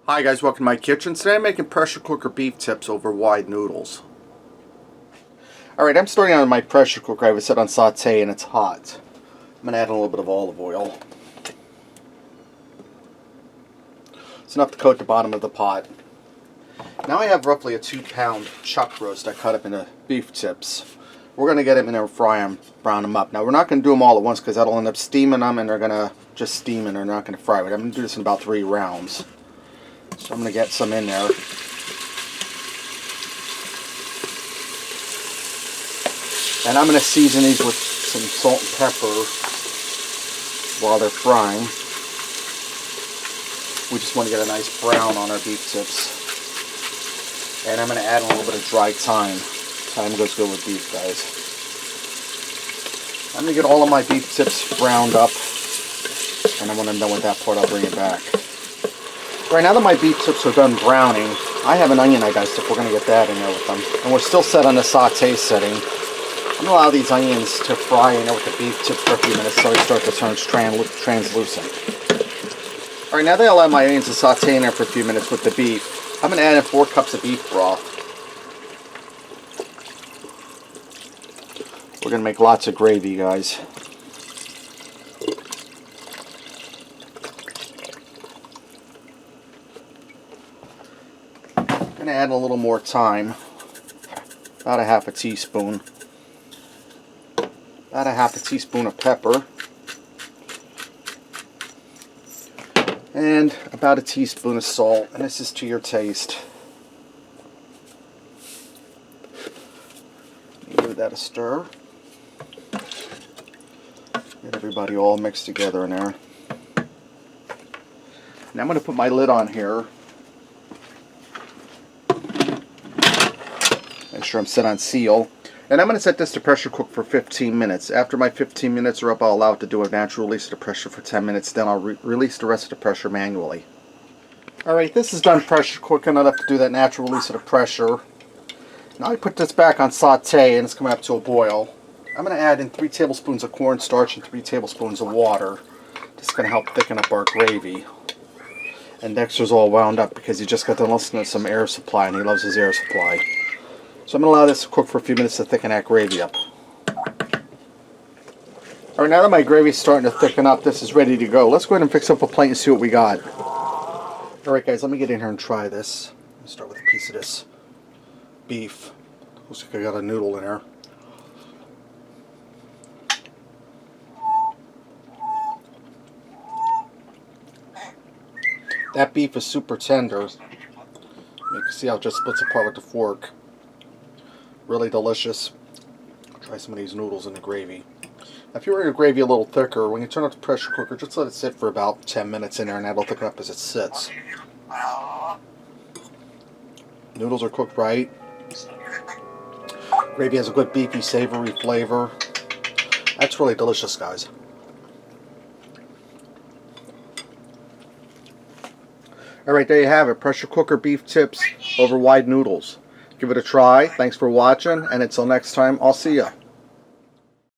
Hi guys, welcome to my kitchen. Today I'm making pressure cooker beef tips over wide noodles. Alright, I'm starting on my pressure cooker. I have it set on saute and it's hot. I'm going to add a little bit of olive oil. It's enough to coat the bottom of the pot. Now I have roughly a 2-pound chuck roast I cut up into beef tips. We're going to get them in there and fry them, brown them up. Now we're not going to do them all at once because that'll end up steaming them and they're going to just steam and they're not going to fry. But I'm going to do this in about 3 rounds. So I'm going to get some in there. And I'm going to season these with some salt and pepper while they're frying. We just want to get a nice brown on our beef tips. And I'm going to add a little bit of dry thyme. Thyme goes good with beef, guys. I'm going to get all of my beef tips browned up. And then when I'm done with that part, I'll bring it back. Right now that my beef tips are done browning, I have an onion I diced up. We're going to get that in there with them. And we're still set on the saute setting. I'm going to allow these onions to fry in there with the beef tips for a few minutes so they start to turn translucent. Alright, now that I allow my onions to saute in there for a few minutes with the beef, I'm going to add in 4 cups of beef broth. We're going to make lots of gravy, guys. I'm going to add a little more thyme, about a ½ teaspoon, about a ½ teaspoon of pepper, and about a teaspoon of salt, and this is to your taste. Give that a stir. Get everybody all mixed together in there. Now I'm going to put my lid on here. Make sure I'm set on seal. And I'm going to set this to pressure cook for 15 minutes. After my 15 minutes are up, I'll allow it to do a natural release of the pressure for 10 minutes. Then I'll release the rest of the pressure manually. Alright, this is done pressure cooking. I'll have to do that natural release of the pressure. Now I put this back on saute and it's coming up to a boil. I'm going to add in 3 tablespoons of cornstarch and 3 tablespoons of water. This is going to help thicken up our gravy. And Dexter's all wound up because he just got to listen to some air supply and he loves his air supply. So I'm going to allow this to cook for a few minutes to thicken that gravy up. Alright, now that my gravy's starting to thicken up, this is ready to go. Let's go ahead and fix up a plate and see what we got. Alright guys, let me get in here and try this. Let's start with a piece of this beef. Looks like I got a noodle in there. That beef is super tender. You can see how it just splits apart with the fork. Really delicious. Try some of these noodles in the gravy. Now, if you want your gravy a little thicker, when you turn off the pressure cooker, just let it sit for about 10 minutes in there and that'll thicken up as it sits. Noodles are cooked right. Gravy has a good beefy, savory flavor. That's really delicious, guys. Alright, there you have it. Pressure cooker beef tips over wide noodles. Give it a try. Thanks for watching, and until next time, I'll see ya.